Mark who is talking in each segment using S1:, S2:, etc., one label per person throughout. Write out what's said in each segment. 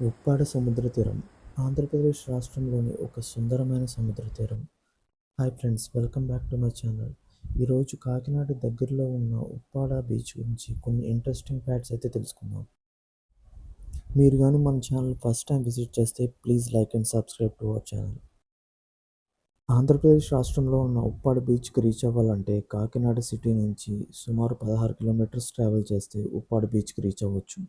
S1: ఉప్పాడ సముద్ర తీరం ఆంధ్రప్రదేశ్ రాష్ట్రంలోని ఒక సుందరమైన సముద్ర తీరం. Hi friends, welcome back to my channel. ఈరోజు కాకినాడ దగ్గరలో ఉన్న ఉప్పాడ బీచ్ గురించి కొన్ని ఇంట్రెస్టింగ్ ఫ్యాక్ట్స్ అయితే తెలుసుకుందాం. మీరు కానీ మన ఛానల్ ఫస్ట్ టైం విజిట్ చేస్తే please like and subscribe to our channel. Andhra Pradesh రాష్ట్రంలో ఉన్న ఉప్పాడ బీచ్కి రీచ్ అవ్వాలంటే కాకినాడ సిటీ నుంచి సుమారు 16 కిలోమీటర్స్ ట్రావెల్ చేస్తే ఉప్పాడ బీచ్కి రీచ్ అవ్వచ్చు.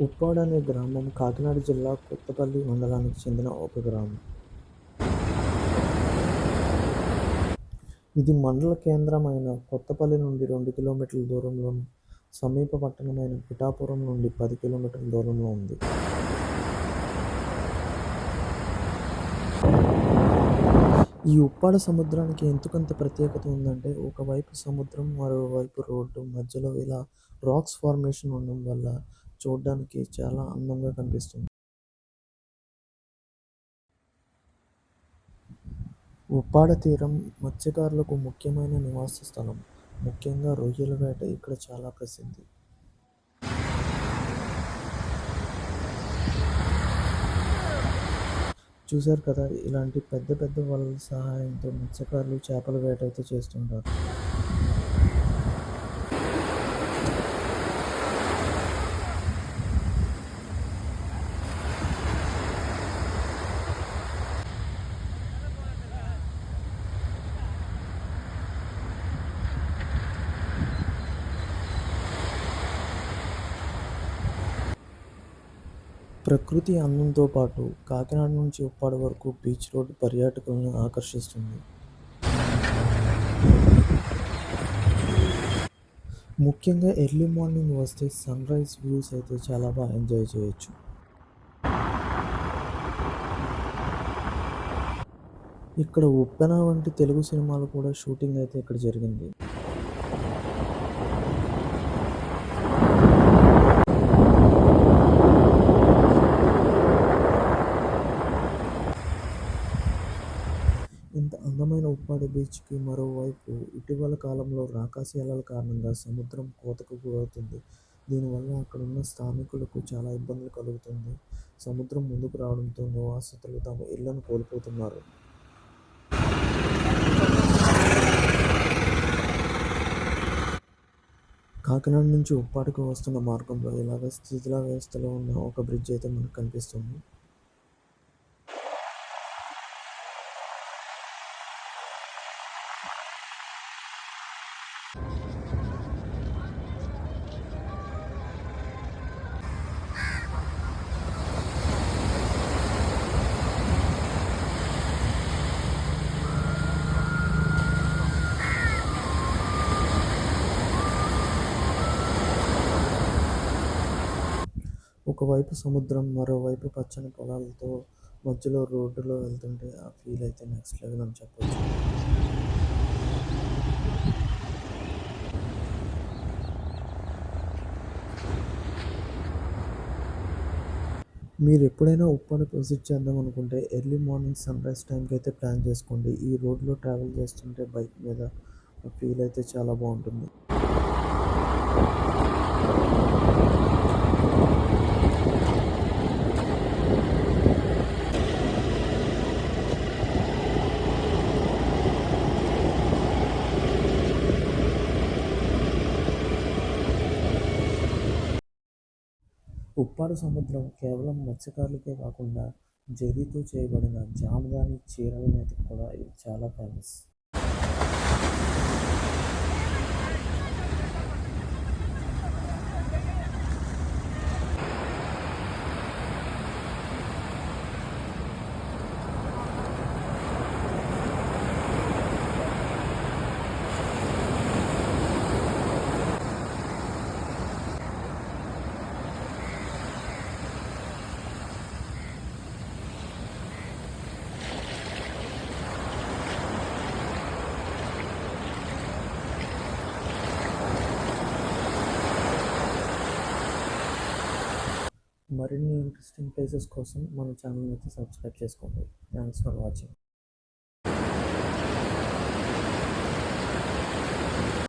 S1: ఉప్పాడ అనే గ్రామం కాకినాడ జిల్లా కొత్తపల్లి మండలానికి చెందిన ఒక గ్రామం. ఇది మండల కేంద్రమైన కొత్తపల్లి నుండి 2 కిలోమీటర్ల దూరంలోను, సమీప పట్టణమైన పిఠాపురం నుండి 10 కిలోమీటర్ల దూరంలో ఉంది. ఈ ఉప్పాడ సముద్రానికి ఎందుకంత ప్రత్యేకత ఉందంటే, ఒకవైపు సముద్రం, మరోవైపు రోడ్డు, మధ్యలో ఇలా రాక్స్ ఫార్మేషన్ ఉండడం వల్ల చూడడానికి చాలా అందంగా కనిపిస్తుంది. ఉప్పాడ తీరం మత్స్యకారులకు ముఖ్యమైన నివాస స్థలం. ముఖ్యంగా రొయ్యల వేట ఇక్కడ చాలా ప్రసిద్ధి. చూశారు కదా, ఇలాంటి పెద్ద పెద్ద వలల సహాయంతో మత్స్యకారులు చేపల వేట అయితే చేస్తుంటారు. ప్రకృతి అందంతో పాటు కాకినాడ నుంచి ఉప్పాడ వరకు బీచ్ రోడ్ పర్యాటకులను ఆకర్షిస్తుంది. ముఖ్యంగా ఎర్లీ మార్నింగ్ వస్తే సన్ రైజ్ వ్యూస్ అయితే చాలా బాగా ఎంజాయ్ చేయొచ్చు. ఇక్కడ ఉప్పెన వంటి తెలుగు సినిమాలు కూడా షూటింగ్ అయితే ఇక్కడ జరిగింది. ఇంత అందమైన ఉప్పాడ బీచ్కి మరోవైపు ఇటీవల కాలంలో రాకాసి అలల కారణంగా సముద్రం కోతకు గురవుతుంది. దీనివల్ల అక్కడున్న స్థానికులకు చాలా ఇబ్బందులు కలుగుతుంది. సముద్రం ముందుకు రావడంతో నివాసితులు తమ ఇళ్లను కోల్పోతున్నారు. కాకినాడ నుంచి ఉప్పాడకు వస్తున్న మార్గంలో ఇలాగ శిథిలావస్థలో ఉన్న ఒక బ్రిడ్జ్ అయితే మనకు కనిపిస్తుంది. ఒకవైపు సముద్రం, మరోవైపు పచ్చని పొలాలతో మధ్యలో రోడ్డులో వెళ్తుంటే ఆ ఫీల్ అయితే నెక్స్ట్ లెవెల్ అని చెప్పొచ్చు. మీరు ఎప్పుడైనా ఉప్పాడ విజిట్ చేద్దాం అనుకుంటే ఎర్లీ మార్నింగ్ సన్ రైజ్ టైంకి అయితే ప్లాన్ చేసుకోండి. ఈ రోడ్లో ట్రావెల్ చేస్తుంటే బైక్ మీద ఆ ఫీల్ అయితే చాలా బాగుంటుంది. ఉప్పాడ సముద్రం కేవలం మత్స్యకారులకే కాకుండా జరీతో చేయబడిన జామదాని చీరల మీద కూడా ఇది చాలా ఫేమస్. మరిన్ని ఇంట్రెస్టింగ్ ప్లేసెస్ కోసం మన ఛానల్ అయితే సబ్స్క్రైబ్ చేసుకోండి. Thanks for watching.